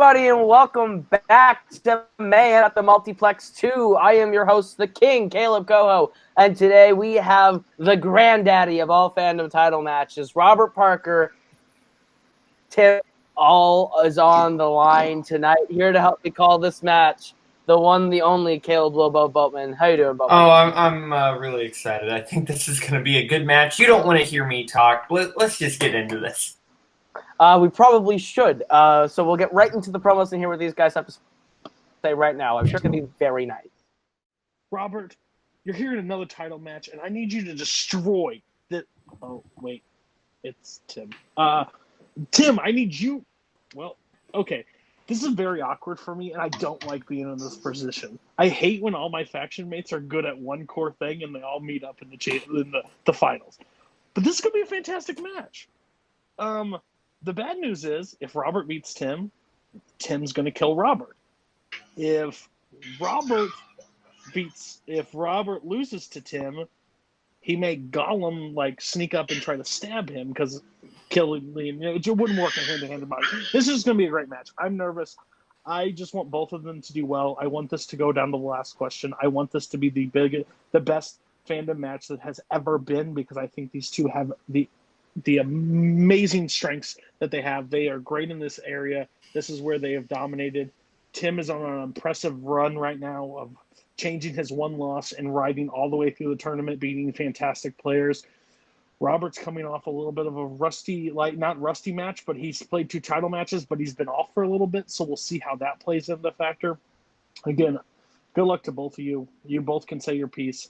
everybody, and welcome back to Mayhem at the Multiplex 2. I am your host, the King, Caleb Coho, and today we have the granddaddy of all fandom title matches, Robert Parker. Tim all is on the line tonight, here to help me call this match. The one, the only, Caleb Lobo Boatman. How you doing, Boatman? Oh, I'm really excited. I think this is going to be a good match. You don't want to hear me talk. Let's just get into this. We probably should. So we'll get right into the promos and hear what these guys have to say right now. I'm sure it's going to be very nice. Robert, you're here in another title match, and I need you to destroy the... Oh, wait. It's Tim. Tim, I need you... Well, okay. This is very awkward for me, and I don't like being in this position. I hate when all my faction mates are good at one core thing, and they all meet up in the finals. But this is going to be a fantastic match. The bad news is, if Robert beats Tim, Tim's going to kill Robert. If Robert loses to Tim, he may Gollum sneak up and try to stab him because killing Liam, it wouldn't work in hand-to-hand about it. This is going to be a great match. I'm nervous. I just want both of them to do well. I want this to go down to the last question. I want this to be the best fandom match that has ever been, because I think these two have the amazing strengths that they have. They are great in this area. This is where they have dominated. Tim is on an impressive run right now of changing his one loss and riding all the way through the tournament, beating fantastic players. Robert's coming off a little bit of a not rusty match, but he's played 2 title matches, but he's been off for a little bit, so we'll see how that plays into the factor. Again, good luck to both of you. You both can say your piece.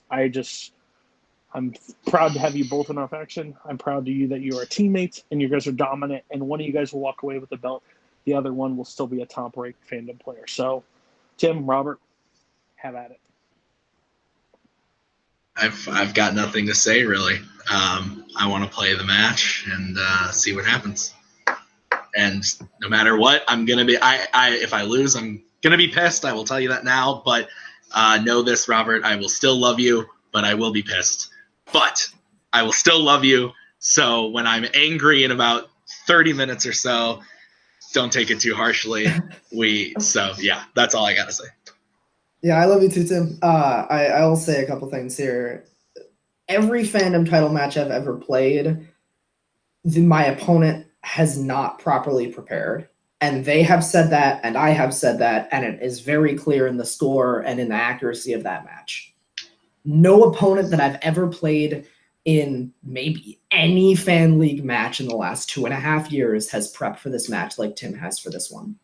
I'm proud to have you both in our faction. I'm proud to you that you are teammates and you guys are dominant, and one of you guys will walk away with the belt. The other one will still be a top-ranked fandom player. So, Tim, Robert, have at it. I've got nothing to say, really. I want to play the match and see what happens. And no matter what, I'm gonna be. If I lose, I'm gonna be pissed. I will tell you that now. But know this, Robert. I will still love you, but I will be pissed. But I will still love you. So when I'm angry in about 30 minutes or so, don't take it too harshly. Yeah, that's all I gotta say. Yeah, I love you too, Tim. I'll say a couple things here. Every fandom title match I've ever played, my opponent has not properly prepared. And they have said that, and I have said that, and it is very clear in the score and in the accuracy of that match. No opponent that I've ever played in maybe any fan league match in the last 2.5 years has prepped for this match like Tim has for this one.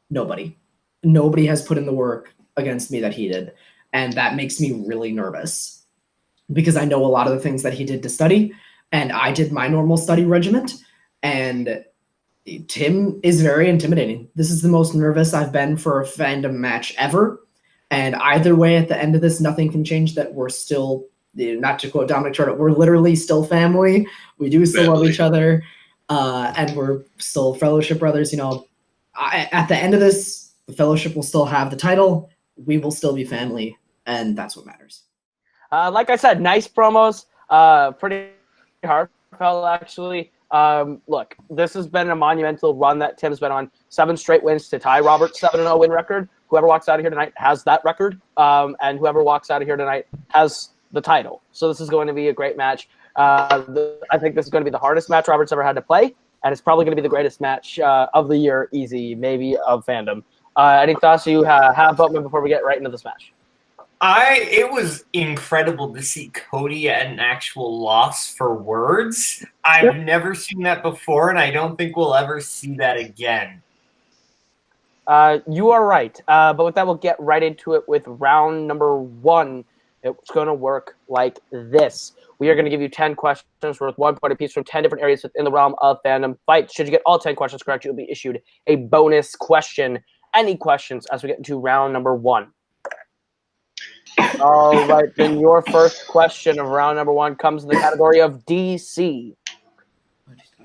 Nobody. Nobody has put in the work against me that he did, and that makes me really nervous because I know a lot of the things that he did to study, and I did my normal study regiment, and Tim is very intimidating. This is the most nervous I've been for a fandom match ever, and either way, at the end of this, nothing can change that. We're still, not to quote Dominic Turtle, we're literally still family. We do still love each other, and we're still Fellowship brothers. At the end of this, the Fellowship will still have the title. We will still be family, and that's what matters. Like I said, nice promos. Pretty heartfelt, actually. Look, this has been a monumental run that Tim's been on. 7 straight wins to tie Robert's 7-0 win record. Whoever walks out of here tonight has that record, and whoever walks out of here tonight has the title. So this is going to be a great match. I think this is going to be the hardest match Robert's ever had to play, and it's probably going to be the greatest match of the year, easy, maybe of fandom. Any thoughts you have, Boatman, before we get right into this match? It was incredible to see Cody at an actual loss for words. I've never seen that before, and I don't think we'll ever see that again. You are right. But with that, we'll get right into it with round number 1. It's going to work like this. We are going to give you 10 questions worth 1 point apiece from 10 different areas within the realm of fandom fights. Should you get all 10 questions correct, you'll be issued a bonus question. Any questions as we get into round number 1? All right, then your first question of round number 1 comes in the category of DC.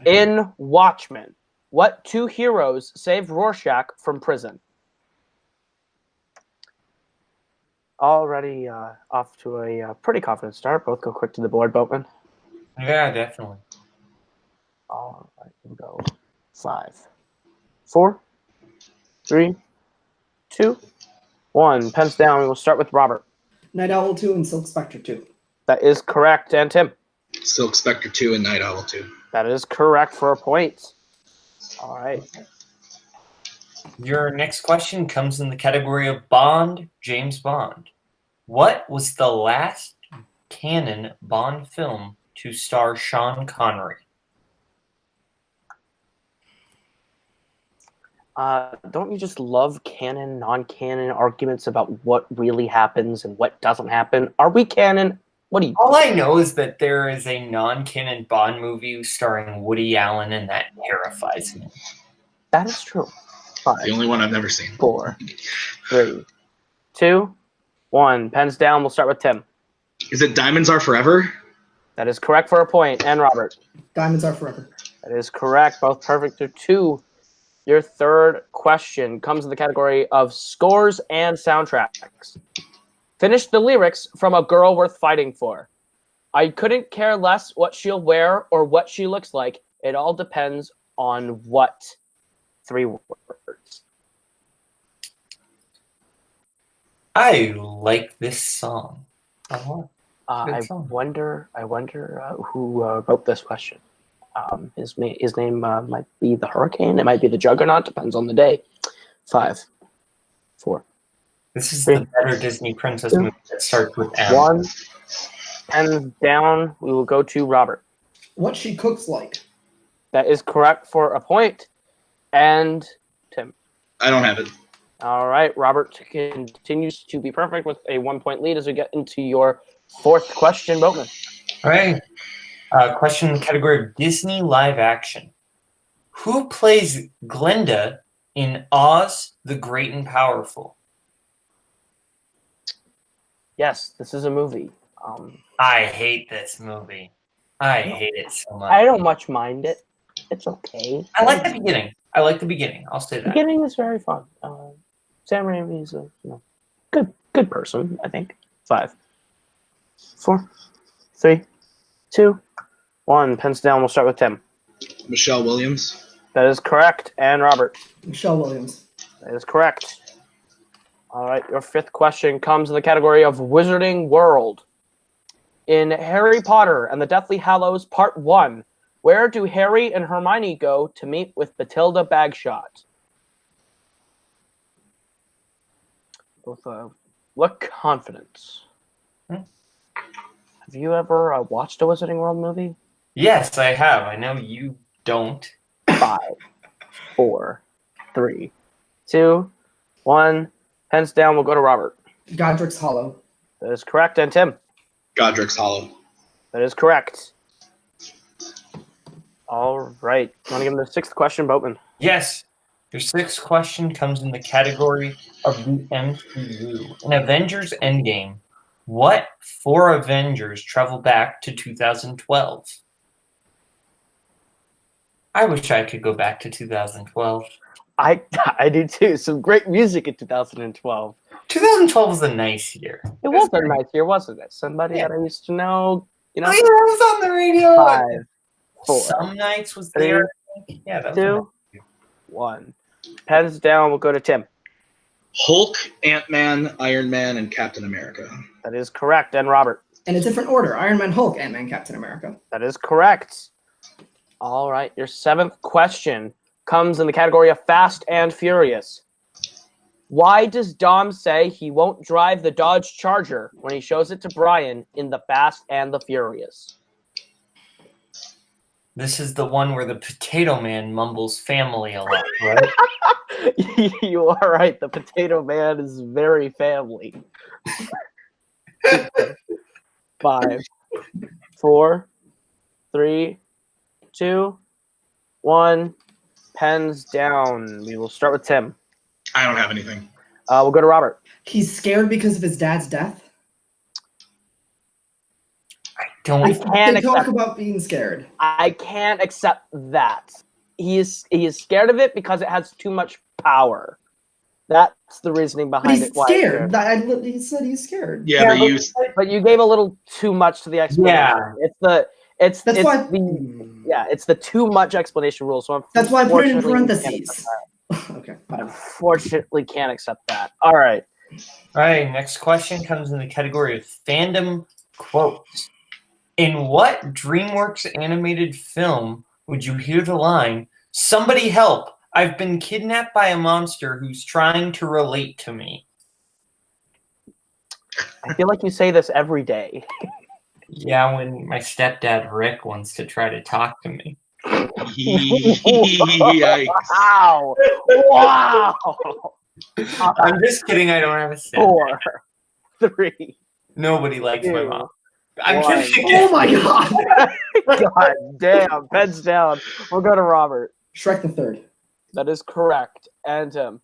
In Watchmen, what 2 heroes saved Rorschach from prison? Already off to a pretty confident start. Both go quick to the board, Boatman. Yeah, definitely. All right, here we go. 5, 4, 3, 2, 1. Pens down. We'll start with Robert. Night Owl 2 and Silk Spectre 2. That is correct. And Tim? Silk Spectre 2 and Night Owl 2. That is correct for a point. All right. Your next question comes in the category of Bond, James Bond. What was the last canon Bond film to star Sean Connery? Don't you just love canon, non-canon arguments about what really happens and what doesn't happen? Are we canon? What do you? All I know is that there is a non-canon Bond movie starring Woody Allen, and that terrifies me. That is true. 5, The only one I've never seen. 4, 3, 2, 1. Pens down. We'll start with Tim. Is it Diamonds Are Forever? That is correct for a point. And Robert. Diamonds Are Forever. That is correct. Both perfect for 2. Your third question comes in the category of scores and soundtracks. Finish the lyrics from A Girl Worth Fighting For. I couldn't care less what she'll wear or what she looks like. It all depends on what? 3 words. I like this song a lot. I song. wonder who wrote this question. His name might be the Hurricane. It might be the Juggernaut. Depends on the day. 5, 4. This is 3, the better Disney princess movie that starts with M. 1. Pens down. We will go to Robert. What She Cooks Like. That is correct for a point. And Tim. I don't have it. All right. Robert continues to be perfect with a 1-point lead as we get into your fourth question, Boatman. All right. Question in the category of Disney live action. Who plays Glinda in Oz the Great and Powerful? Yes, this is a movie. I hate this movie. I hate it so much. I don't much mind it. It's okay. I like the beginning. I'll say The that. beginning is very fun. Sam Raimi is a good person, I think. 5, 4, 3, 2, 1. Pens down. We'll start with Tim. Michelle Williams. That is correct. And Robert. Michelle Williams. That is correct. All right. Your fifth question comes in the category of Wizarding World. In Harry Potter and the Deathly Hallows Part 1, where do Harry and Hermione go to meet with Matilda Bagshot? Both look confident. Have you ever watched a Wizarding World movie? Yes, I have. I know you don't. 5, 4, 3, 2, 1. Pens down. We'll go to Robert. Godric's Hollow. That is correct. And Tim. Godric's Hollow. That is correct. All right. Want to give him the sixth question, Boatman? Yes. Your sixth question comes in the category of the MCU. In Avengers Endgame, what 4 Avengers travel back to 2012? I wish I could go back to 2012. I do too. Some great music in 2012. 2012 was a nice year. It was a nice year, wasn't it? Somebody that I used to know, Oh, yeah, I was on the radio. 5, 4, Some nights was 3, there. I think. Yeah, that 2, 1. Pens down. We'll go to Tim. Hulk, Ant-Man, Iron Man, and Captain America. That is correct. And Robert. In a different order. Iron Man, Hulk, Ant-Man, Captain America. That is correct. All right. Your seventh question comes in the category of Fast and Furious. Why does Dom say he won't drive the Dodge Charger when he shows it to Brian in The Fast and the Furious? This is the one where the Potato Man mumbles family a lot, right? You are right. The Potato Man is very family. 5, 4, 3, 2, 1. Pens down. We will start with Tim. I don't have anything. We'll go to Robert. He's scared because of his dad's death. Don't They talk about being scared. I can't accept that. He is scared of it because it has too much power. That's the reasoning But behind he's it. Why scared. He said he's scared. Yeah, but you gave a little too much to the explanation. Yeah. It's the too much explanation rule. So That's why I put it in unfortunately, parentheses. Okay. 5. Unfortunately, can't accept that. All right. All right, next question comes in the category of fandom quotes. In what DreamWorks animated film would you hear the line, "Somebody help! I've been kidnapped by a monster who's trying to relate to me"? I feel like you say this every day. Yeah, when my stepdad Rick wants to try to talk to me. Yikes. Wow. Wow. I'm just kidding. I don't have a stepdad. 4, 3. Nobody likes my 2, mom. I'm 1. kidding. Oh my god! God damn. Pens down. We'll go to Robert. Shrek the Third. That is correct. And Tim.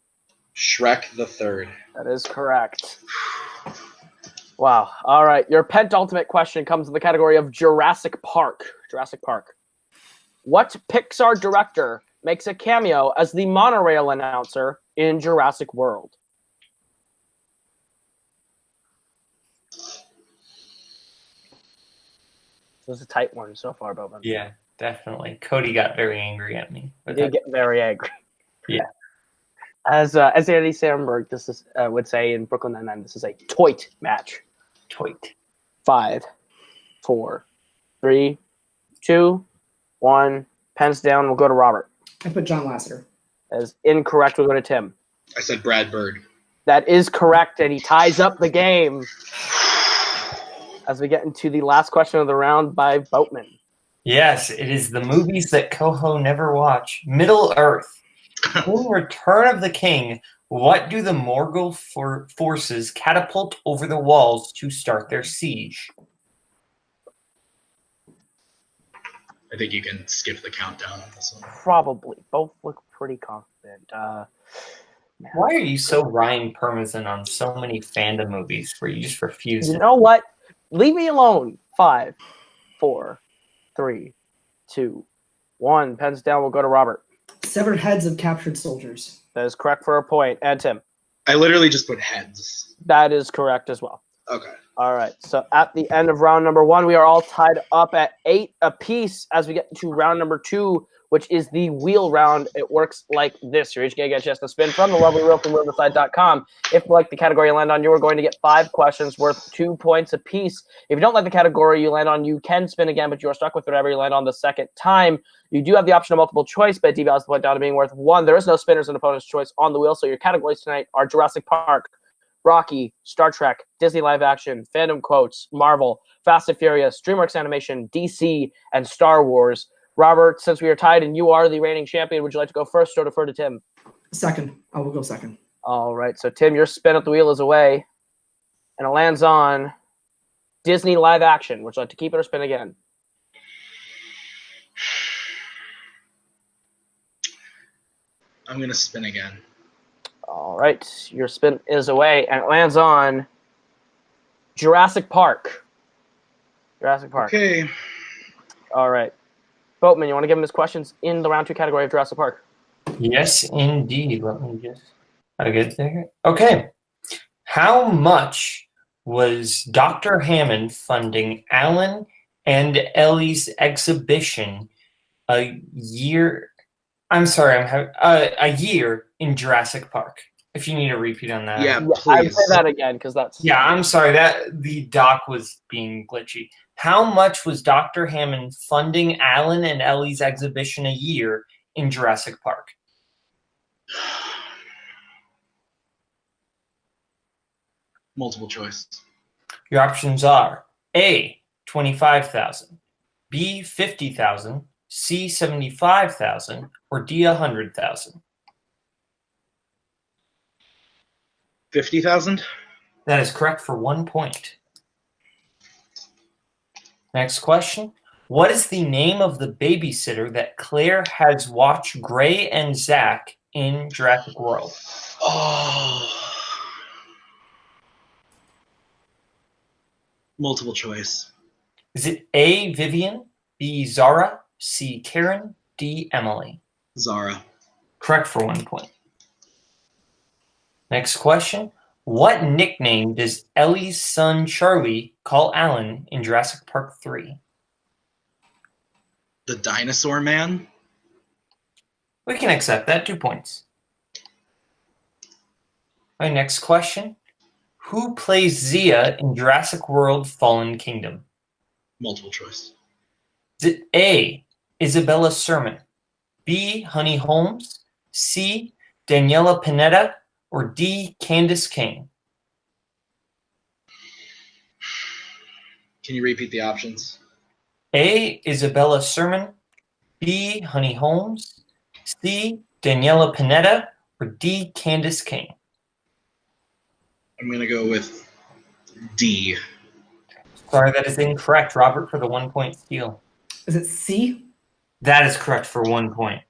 Shrek the Third. That is correct. Wow. All right. Your penultimate question comes in the category of Jurassic Park. Jurassic Park. What Pixar director makes a cameo as the monorail announcer in Jurassic World? This is a tight one so far, Bowman. Yeah, definitely. Cody got very angry at me. He did get very angry. Yeah. As Andy Samberg would say in Brooklyn Nine-Nine, this is a toit match. Toit. 5, 4, 3, 2, 1. Pens down. We'll go to Robert. I put John Lasseter. That is incorrect. We'll go to Tim. I said Brad Bird. That is correct, and he ties up the game as we get into the last question of the round by Boatman. Yes, it is the movies that Coho never watch. Middle Earth. In Return of the King, what do the Morgul forces catapult over the walls to start their siege? I think you can skip the countdown on this one. Probably. Both look pretty confident. Why are you so Ryan Parmesan on so many fandom movies where you just refuse You to? know what? Leave me alone. 5, 4, 3, 2, 1. Pens down. We'll go to Robert. Severed heads of captured soldiers. That is correct for a point. And Tim. I literally just put heads. That is correct as well. Okay. All right. So at the end of round number 1, we are all tied up at 8 apiece as we get to round number 2, which is the wheel round. It works like this. You're each going to get a chance to spin from the lovely wheel from Riverside.com. If you like the category you land on, you are going to get 5 questions worth 2 points apiece. If you don't like the category you land on, you can spin again, but you are stuck with whatever you land on the second time. You do have the option of multiple choice, but it devalues the point down to being worth 1. There is no spinners and opponent's choice on the wheel, so your categories tonight are Jurassic Park, Rocky, Star Trek, Disney live action, fandom quotes, Marvel, Fast and Furious, DreamWorks Animation, DC, and Star Wars. Robert, since we are tied and you are the reigning champion, would you like to go first or defer to Tim? Second. I will go second. All right. So, Tim, your spin at the wheel is away, and it lands on Disney live action. Would you like to keep it or spin again? I'm going to spin again. All right. Your spin is away, and it lands on Jurassic Park. Jurassic Park. Okay. All right. Boatman, you want to give him his questions in the round 2 category of Jurassic Park? Yes, indeed. Let me just get there. Okay. How much was Dr. Hammond funding Alan and Ellie's exhibition a year? I'm sorry, a year in Jurassic Park. If you need a repeat on that. Yeah, I would please. say that again because that's... Yeah, I'm sorry. That the doc was being glitchy. How much was Dr. Hammond funding Alan and Ellie's exhibition a year in Jurassic Park? Multiple choice. Your options are A, 25,000, B, 50,000, C, 75,000, or D, 100,000. 50,000? That is correct for 1 point. Next question. What is the name of the babysitter that Claire has watched Gray and Zach in Jurassic World? Oh. Multiple choice. Is it A, Vivian, B, Zara, C, Karen, D, Emily? Zara. Correct for 1 point. Next question. What nickname does Ellie's son Charlie call Alan in Jurassic Park 3? The Dinosaur Man? We can accept that. 2 points. My next question. Who plays Zia in Jurassic World Fallen Kingdom? Multiple choice. Is it A, Isabella Sermon, B, Honey Holmes, C, Daniela Pineda, or D, Candace King? Can you repeat the options? A, Isabella Sermon, B, Honey Holmes, C, Daniela Pineda, or D, Candace King? I'm going to go with D. Sorry, that is incorrect. Robert for the 1 point steal. Is it C? That is correct for 1 point.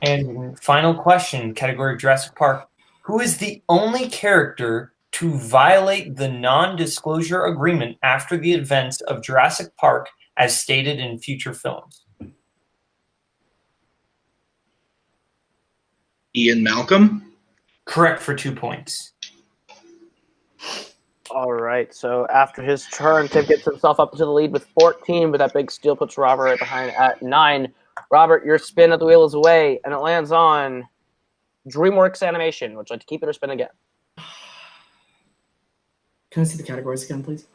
And final question, category Jurassic Park. Who is the only character to violate the non-disclosure agreement after the events of Jurassic Park as stated in future films? Ian Malcolm? Correct for 2 points. All right, so after his turn, Tim gets himself up to the lead with 14, but that big steal puts Robert right behind at 9. Robert, your spin of the wheel is away, and it lands on DreamWorks Animation. Would you like to keep it or spin again? Can I see the categories again, please?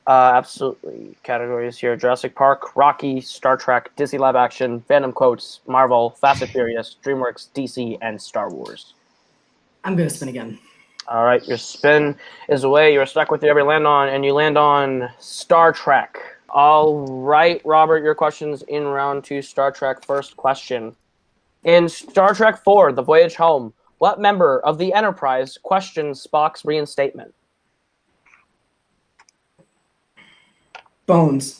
Absolutely. Categories here: Jurassic Park, Rocky, Star Trek, Disney Live Action, Fandom Quotes, Marvel, Fast and Furious, DreamWorks, DC, and Star Wars. I'm going to spin again. All right, your spin is away. You're stuck with whatever you land on, and you land on Star Trek. All right, Robert, your questions in round 2, Star Trek. First question. In Star Trek 4, The Voyage Home, what member of the Enterprise questions Spock's reinstatement? Bones.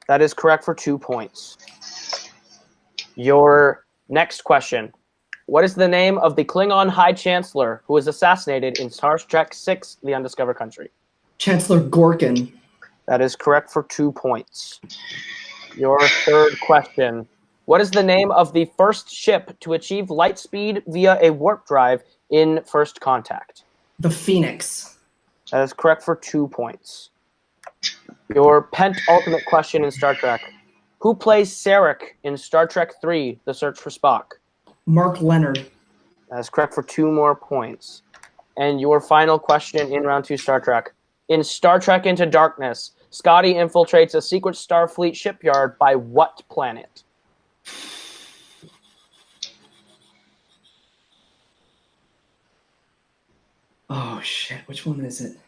That is correct for 2 points. Your next question. What is the name of the Klingon High Chancellor who was assassinated in Star Trek VI, The Undiscovered Country? Chancellor Gorkin. That is correct for 2 points. Your third question. What is the name of the first ship to achieve light speed via a warp drive in First Contact? The Phoenix. That is correct for 2 points. Your penultimate question in Star Trek. Who plays Sarek in Star Trek III, The Search for Spock? Mark Leonard. That is correct for 2 more points. And your final question in round 2, Star Trek. In Star Trek Into Darkness, Scotty infiltrates a secret Starfleet shipyard by what planet? Oh, shit. Which one is it?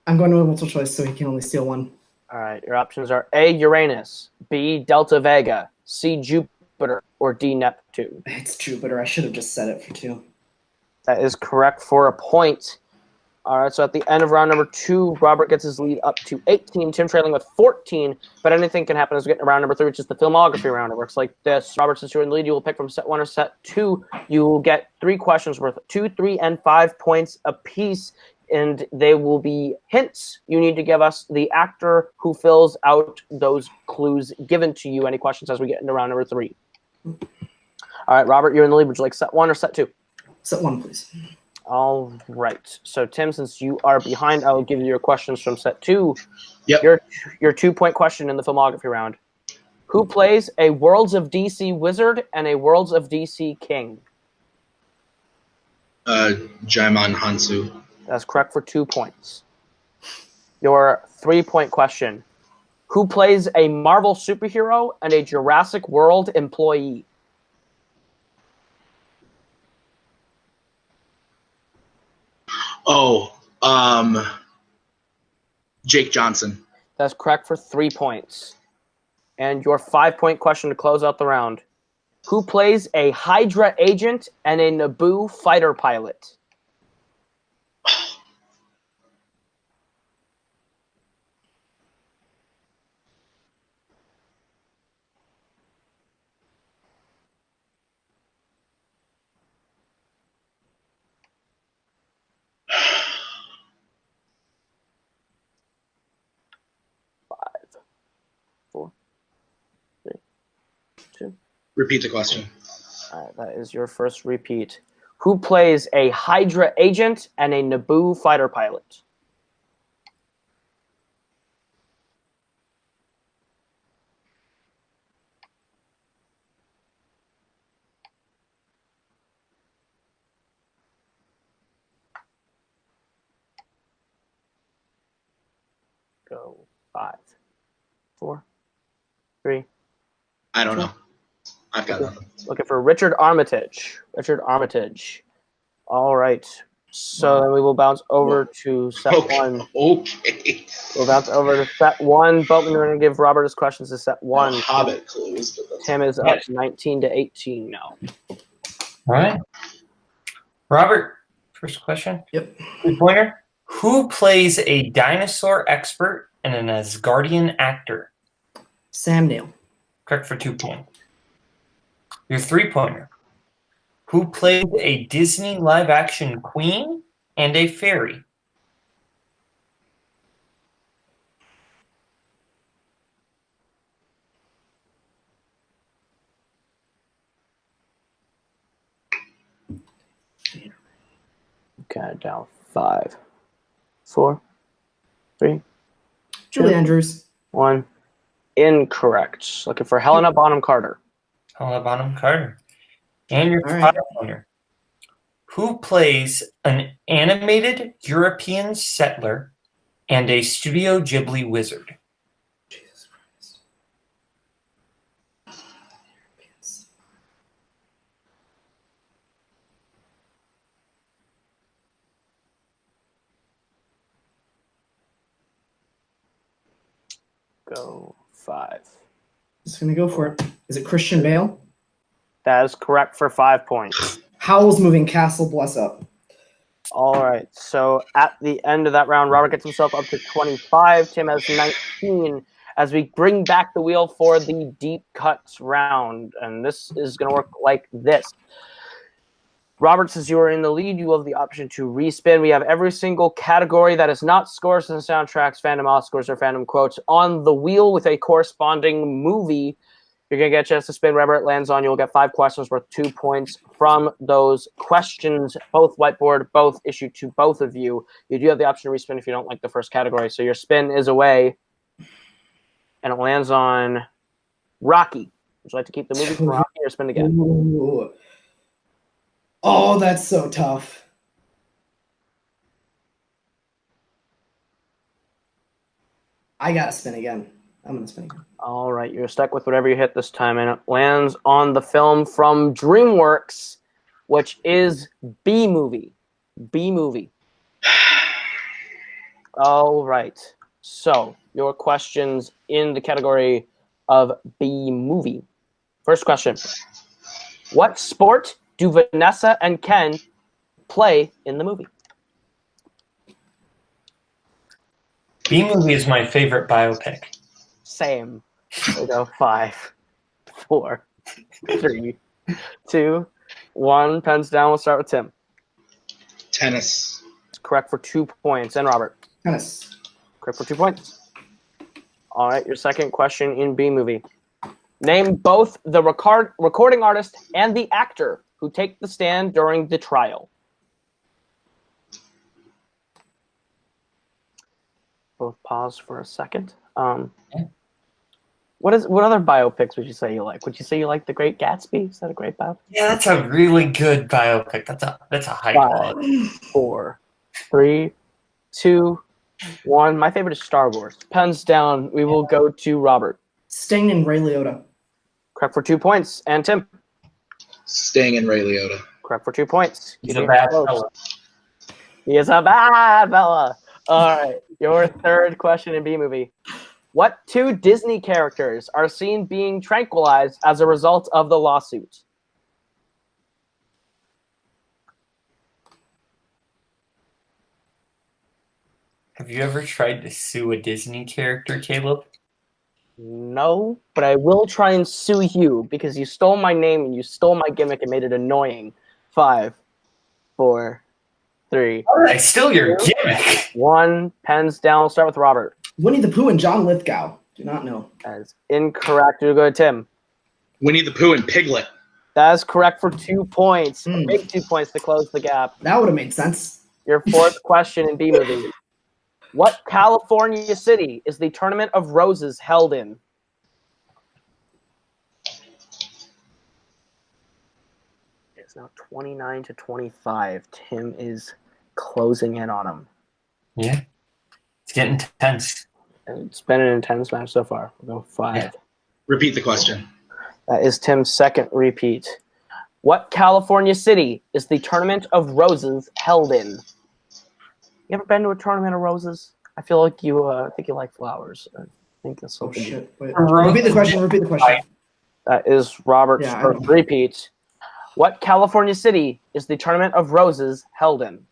I'm going to a multiple choice, so he can only steal one. All right, your options are A, Uranus, B, Delta Vega, C, Jupiter, or D, Neptune. It's Jupiter. I should have just said it for 2. That is correct for a point. All right, so at the end of round number 2, Robert gets his lead up to 18, Tim trailing with 14, but anything can happen as we get into round number 3, which is the filmography round. It works like this. Robert, since you're in the lead, you will pick from set 1 or set 2. You will get 3 questions worth 2, 3, and 5 points apiece, and they will be hints. You need to give us the actor who fills out those clues given to you. Any questions as we get into round number 3? All right, Robert, you're in the lead. Would you like set 1 or set 2? Set 1, please. All right. So, Tim, since you are behind, I will give you your questions from set 2. Yep. Your 2-point question in the filmography round. Who plays a Worlds of DC wizard and a Worlds of DC king? Jaimon Hansu. That's correct for 2 points. Your 3-point question. Who plays a Marvel superhero and a Jurassic World employee? Jake Johnson. That's correct for 3 points. And your 5-point question to close out the round. Who plays a Hydra agent and a Naboo fighter pilot? Repeat the question. All right, that is your first repeat. Who plays a Hydra agent and a Naboo fighter pilot? Go 5, 4, 3. I don't know. I've got nothing. Looking for Richard Armitage. Richard Armitage. All right. So then we will bounce over to set one. Okay. We'll bounce over to set one. Boatman, we're going to give Robert his questions to set one. Hobbit clues. But that's Tim is up 19 to 18 now. All right. Robert, first question. Yep. 2-pointer. Who plays a dinosaur expert and an Asgardian actor? Sam Neill. Correct for 2 points. Your 3-pointer. Who played a Disney live-action queen and a fairy? Okay, down 5, 4, 3, Julie Andrews. 1. Incorrect. Looking for Helena Bonham Carter. Helena Bonham Carter. And your All right. 5-pointer. Who plays an animated European settler and a Studio Ghibli wizard? Jesus Christ. Go 5. Just gonna go for it. Is it Christian Bale? That is correct for 5 points. Howl's Moving Castle, bless up. All right. So at the end of that round, Robert gets himself up to 25. Tim has 19. As we bring back the wheel for the deep cuts round, and this is going to work like this. Robert, since you are in the lead, you have the option to respin. We have every single category that is not scores and soundtracks, fandom Oscars, or fandom quotes on the wheel with a corresponding movie. You're going to get a chance to spin. Wherever it lands on, you'll get 5 questions worth 2 points from those questions. Both whiteboard, both issued to both of you. You do have the option to respin if you don't like the first category. So your spin is away, and it lands on Rocky. Would you like to keep the movie from Rocky or spin again? Ooh. Oh, that's so tough. I gotta spin again. I'm gonna spin again. All right, you're stuck with whatever you hit this time, and it lands on the film from DreamWorks, which is B-movie. B-movie. All right. So your questions in the category of B-movie. First question. What sport do Vanessa and Ken play in the movie? B-movie is my favorite biopic. Same. We go 5, 4, 3, 2, 1. Pens down. We'll start with Tim. Tennis. It's correct for 2 points. And Robert. Tennis. Correct for 2 points. All right, your second question in B-movie. Name both the recording artist and the actor who take the stand during the trial. Both pause for a second. What other biopics would you say you like? Would you say you like The Great Gatsby? Is that a great biopic? Yeah, that's a really good biopic. That's a high 5, quality. 4, 3, 2, 1. My favorite is Star Wars. Pens down. We will go to Robert. Sting and Ray Liotta. Correct for 2 points. And Tim. Sting and Ray Liotta. Correct for 2 points. He's a bad fella. He is a bad fella. All right. Your third question in B-movie. What 2 Disney characters are seen being tranquilized as a result of the lawsuit? Have you ever tried to sue a Disney character, Caleb? No, but I will try and sue you because you stole my name and you stole my gimmick and made it annoying. 5, 4, 3. I steal your gimmick. 1. Pens down. We'll start with Robert. Winnie the Pooh and John Lithgow. Do not know. That is incorrect. We'll go to Tim. Winnie the Pooh and Piglet. That is correct for 2 points. Big 2 points to close the gap. That would have made sense. Your fourth question in B-movie. What California city is the Tournament of Roses held in? It's now 29 to 25. Tim is closing in on him. Yeah. It's getting tense. It's been an intense match so far. We'll go 5. Yeah. Repeat the question. That is Tim's second repeat. What California city is the Tournament of Roses held in? You ever been to a Tournament of Roses? I feel like I think you like flowers. I think that's Oh something. shit! Wait. Repeat the question. Repeat the question. That is Robert's Yeah, I first know. repeat. What California city is the Tournament of Roses held in?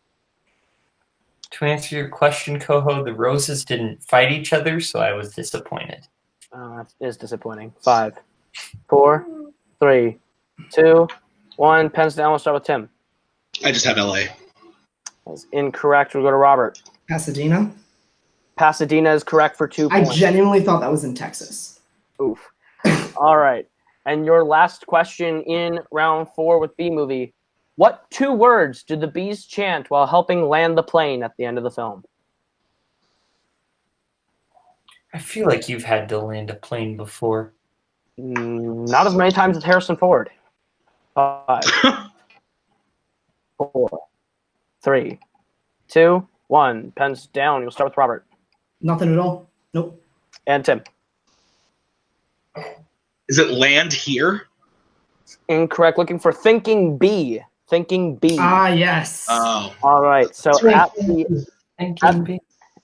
To answer your question, Coho, the Roses didn't fight each other, so I was disappointed. That is disappointing. 5, 4, 3, 2, 1. Pens down. We'll start with Tim. I just have LA. That's incorrect. We'll go to Robert. Pasadena. Pasadena is correct for 2 I points. genuinely thought that was in Texas. Oof. All right. And your last question in round 4 with B movie. What 2 words do the bees chant while helping land the plane at the end of the film? I feel like you've had to land a plane before. Not as many times as Harrison Ford. 5, 4, 3, 2, 1. Pens down. You'll start with Robert. Nothing at all. Nope. And Tim. Is it land here? Incorrect. Looking for Thinking Bee. Thinking Bee. Ah, yes. Oh. All right. So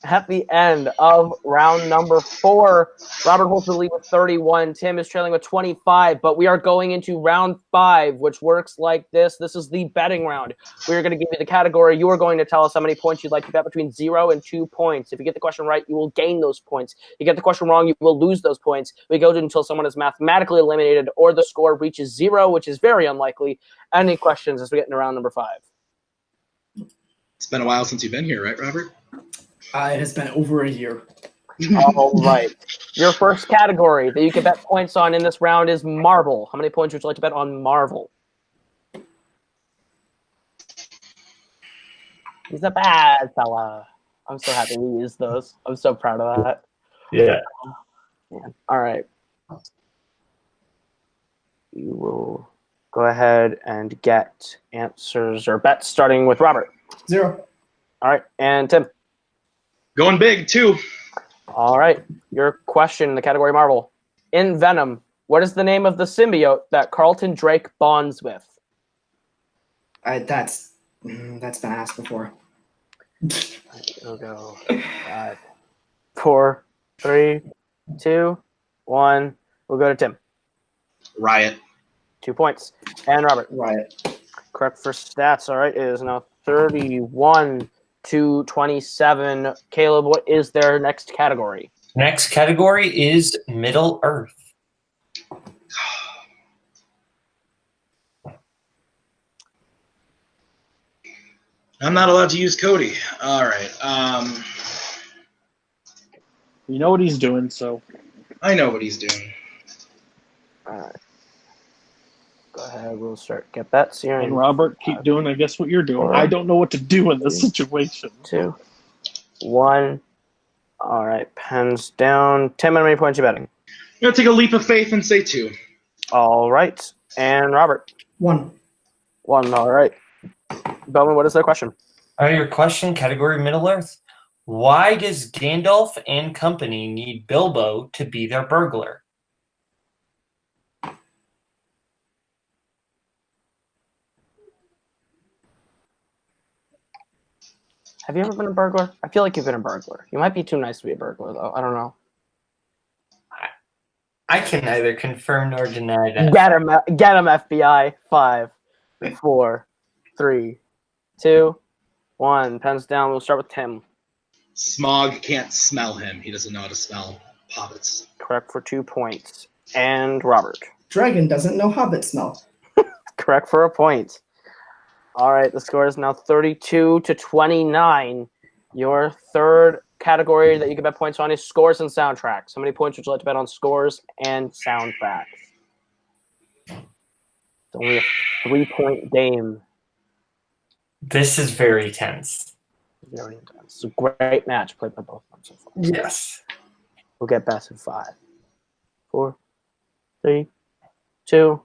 at the end of round number 4, Robert holds the lead with 31. Tim is trailing with 25, but we are going into round 5, which works like this. This is the betting round. We are going to give you the category. You are going to tell us how many points you'd like to bet between 0 and 2 points. If you get the question right, you will gain those points. If you get the question wrong, you will lose those points. We go until someone is mathematically eliminated or the score reaches 0, which is very unlikely. Any questions as we get into round number 5? It's been a while since you've been here, right, Robert? It has been over a year. All right. Your first category that you can bet points on in this round is Marvel. How many points would you like to bet on Marvel? He's a bad fella. I'm so happy we used those. I'm so proud of that. Yeah. All right. You will go ahead and get answers or bets starting with Robert. 0. All right. And Tim. Going big, 2. All right. Your question in the category Marvel. In Venom, what is the name of the symbiote that Carlton Drake bonds with? That's been asked before. We'll go 5, 4, 3, 2, 1. We'll go to Tim. Riot. 2 points. And Robert. Riot. Correct for stats. All right. It is now 31 to 27. Caleb, what is their next category? Next category is Middle Earth. I'm not allowed to use Cody. All right. You know what he's doing, so. I know what he's doing. All right. Go ahead. We'll get bets here. And Robert, keep doing, I guess, what you're doing. I don't know what to do in this situation. 2, 1. All right. Pens down. Tim, how many points are you betting? I'm going to take a leap of faith and say 2. All right. And Robert. 1. 1. All right. Bellman, what is their question? All right, your question, category Middle Earth. Why does Gandalf and company need Bilbo to be their burglar? Have you ever been a burglar? I feel like you've been a burglar. You might be too nice to be a burglar, though. I don't know. I can neither confirm nor deny that. Get him, FBI. 5, 4, 3, 2, 1. Pens down. We'll start with Tim. Smog can't smell him. He doesn't know how to smell hobbits. Correct for 2 points. And Robert. Dragon doesn't know hobbit smell. Correct for a point. All right, the score is now 32 to 29. Your third category that you can bet points on is scores and soundtracks. How many points would you like to bet on scores and soundtracks? It's only a 3-point game. This is very tense. Very intense. It's a great match played by both of them so far. Yes. We'll get best in 5, 4, 3, 2,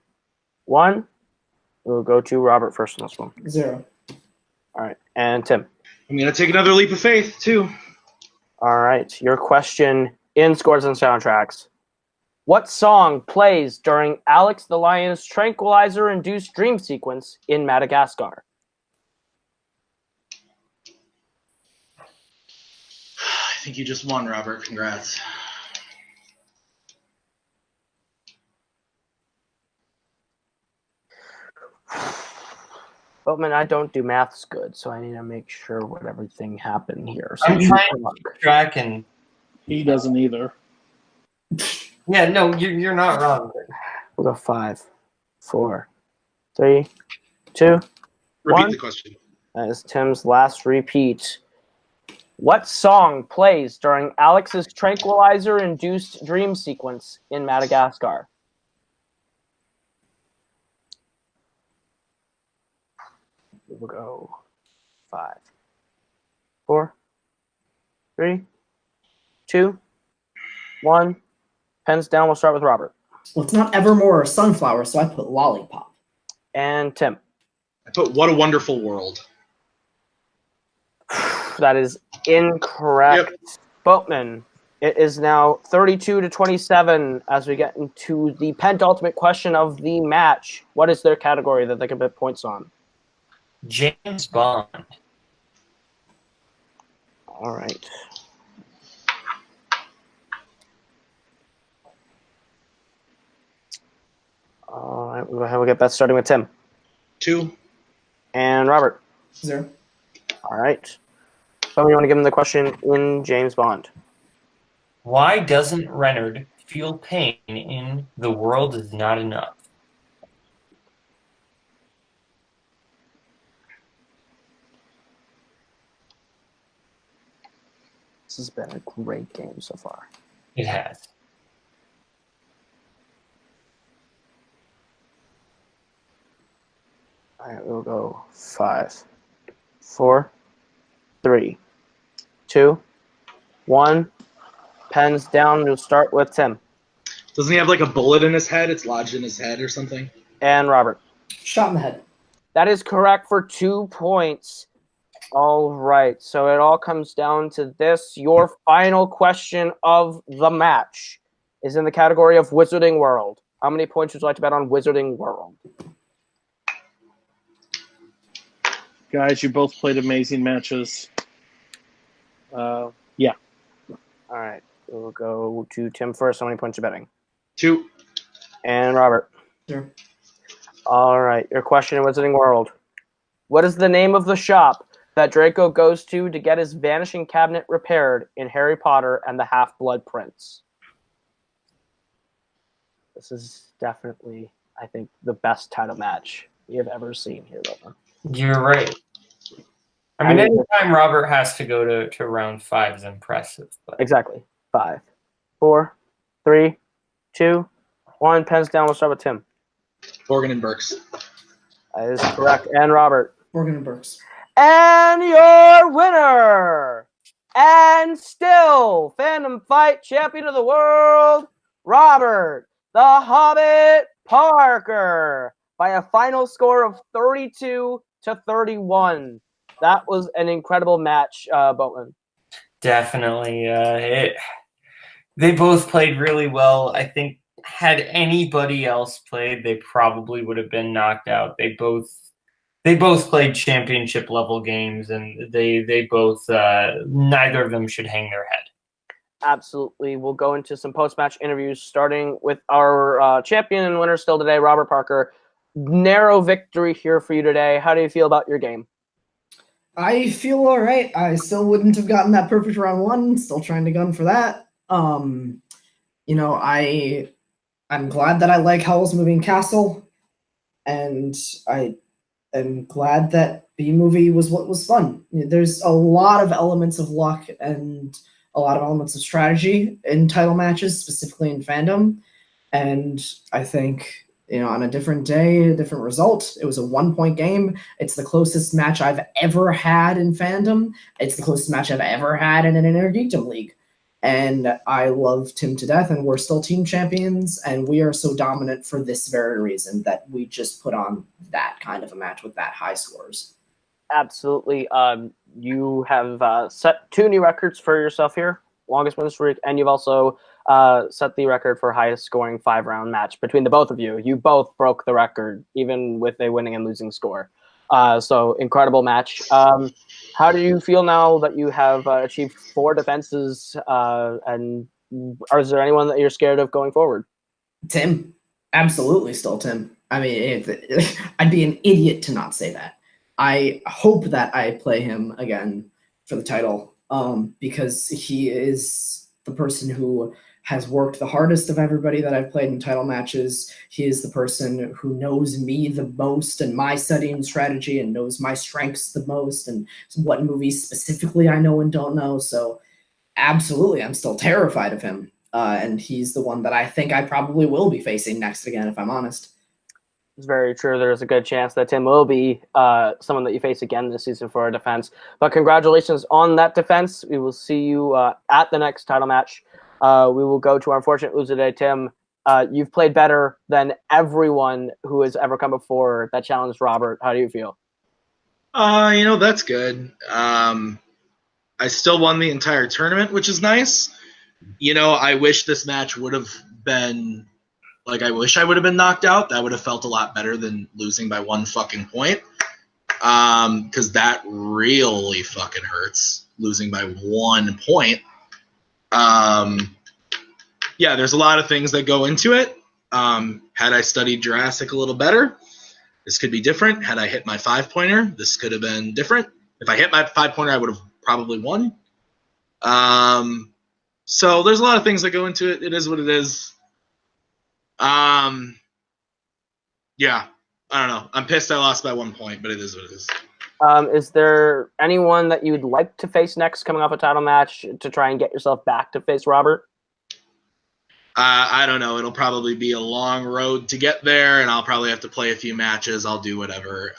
1. We'll go to Robert first on this one. 0. All right. And Tim. I'm going to take another leap of faith, too. All right. Your question in scores and soundtracks. What song plays during Alex the Lion's tranquilizer-induced dream sequence in Madagascar? I think you just won, Robert. Congrats. Boatman, I don't do maths good, so I need to make sure what everything happened here. So I'm trying to keep track, and He doesn't either. yeah, no, you're not wrong. we'll go 5, 4, 3, 2, Repeat 1. the question. That is Tim's last repeat. What song plays during Alex's tranquilizer-induced dream sequence in Madagascar? We'll go 5, 4, 3, 2, 1. Pens down. We'll start with Robert. Well, it's not Evermore or Sunflower, so I put Lollipop. And Tim. I put What a Wonderful World. That is incorrect. Yep. Boatman, it is now 32-27 as we get into the penultimate question of the match. What is their category that they can put points on? James Bond. All right. All right, we'll get that starting with Tim. 2. And Robert. 0. All right. So you want to give him the question in James Bond. Why doesn't Renard feel pain in The World Is Not Enough? This has been a great game so far. It has. All right, we'll go 5, 4, 3, 2, 1. Pens down. We'll start with Tim. Doesn't he have like a bullet in his head? It's lodged in his head or something? And Robert. Shot in the head. That is correct for 2 points. All right, so it all comes down to this. Your final question of the match is in the category of Wizarding World. How many points would you like to bet on Wizarding World? Guys, you both played amazing matches. Yeah. All right, we'll go to Tim first. How many points are you betting? 2. And Robert. 0. All right, your question in Wizarding World. What is the name of the shop that Draco goes to get his vanishing cabinet repaired in Harry Potter and the Half-Blood Prince? This is definitely, I think, the best title match we have ever seen here, Logan. You're right. I mean, anytime Robert has to go to round 5 is impressive. But. Exactly. 5, 4, 3, 2, 1. Pens down. We'll start with Tim. Morgan and Burks. That is correct. And Robert. Morgan and Burks. And your winner, and still Fandom Fight Champion of the World, Robert the Hobbit Parker, by a final score of 32-31. That was an incredible match, Boatman. Definitely. They both played really well. I think had anybody else played, they probably would have been knocked out. They both played championship level games, and they both neither of them should hang their head. Absolutely. We'll go into some post-match interviews, starting with our champion and winner still today, Robert Parker. Narrow victory here for you today. How do you feel about your game? I feel all right. I still wouldn't have gotten that perfect round 1. Still trying to gun for that. I'm glad that I like Howl's Moving Castle, and I am glad that B-Movie was what was fun. There's a lot of elements of luck and a lot of elements of strategy in title matches, specifically in Fandom. And I think, on a different day, a different result. It was a 1-point game. It's the closest match I've ever had in Fandom. It's the closest match I've ever had in an Intergeekdom League. And I love Tim to death, and we're still team champions, and we are so dominant for this very reason that we just put on that kind of a match with that high scores. Absolutely. You have set 2 new records for yourself here. longest win streak, and you've also set the record for highest scoring 5-round match between the both of you. You both broke the record, even with a winning and losing score. So incredible match. How do you feel now that you have achieved 4 defenses? And is there anyone that you're scared of going forward? Tim, absolutely still Tim. I mean, I'd be an idiot to not say that. I hope that I play him again for the title, because he is the person who has worked the hardest of everybody that I've played in title matches. He is the person who knows me the most and my setting strategy and knows my strengths the most and what movies specifically I know and don't know. So absolutely, I'm still terrified of him. And he's the one that I think I probably will be facing next again, if I'm honest. It's very true. There's a good chance that Tim will be someone that you face again this season for a defense. But congratulations on that defense. We will see you at the next title match. We will go to our unfortunate loser today, Tim. You've played better than everyone who has ever come before that challenged Robert. How do you feel? That's good. I still won the entire tournament, which is nice. I wish this match would have been I wish I would have been knocked out. That would have felt a lot better than losing by 1 fucking point. Because that really fucking hurts, losing by 1 point. Yeah, there's a lot of things that go into it. Had I studied Jurassic a little better, this could be different. Had I hit my 5-pointer, this could have been different. If I hit my 5-pointer, I would have probably won. So there's a lot of things that go into it. It is what it is. Yeah, I don't know. I'm pissed I lost by 1 point, but it is what it is. Is there anyone that you would like to face next coming off a title match to try and get yourself back to face Robert? I don't know. It'll probably be a long road to get there, and I'll probably have to play a few matches. I'll do whatever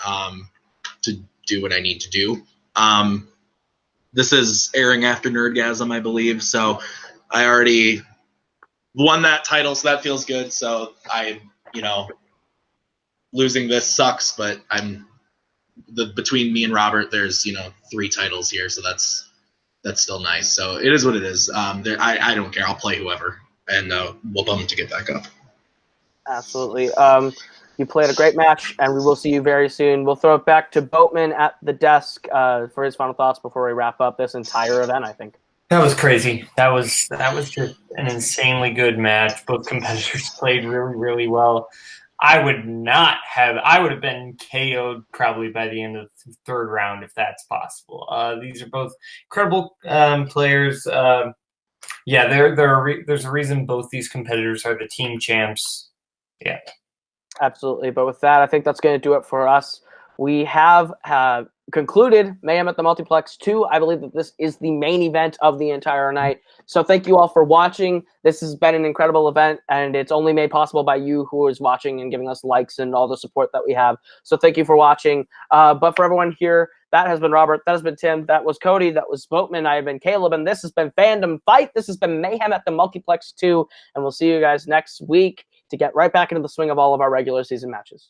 to do what I need to do. This is airing after Nerdgasm, I believe, so I already won that title, so that feels good. So losing this sucks, but between me and Robert, there's 3 titles here, so that's still nice. So it is what it is. I don't care. I'll play whoever, and we'll bum to get back up. Absolutely. You played a great match, and we will see you very soon. We'll throw it back to Boatman at the desk for his final thoughts before we wrap up this entire event, I think. That was crazy. That was just an insanely good match. Both competitors played really, really well. I would have been KO'd probably by the end of the 3rd round if that's possible. These are both incredible players. Yeah, there's a reason both these competitors are the team champs. Yeah. Absolutely. But with that, I think that's going to do it for us. We have concluded Mayhem at the Multiplex 2. I believe that this is the main event of the entire night. So thank you all for watching. This has been an incredible event, and it's only made possible by you who is watching and giving us likes and all the support that we have. So thank you for watching. But for everyone here, that has been Robert. That has been Tim. That was Cody. That was Boatman. I have been Caleb. And this has been Fandom Fight. This has been Mayhem at the Multiplex 2. And we'll see you guys next week to get right back into the swing of all of our regular season matches.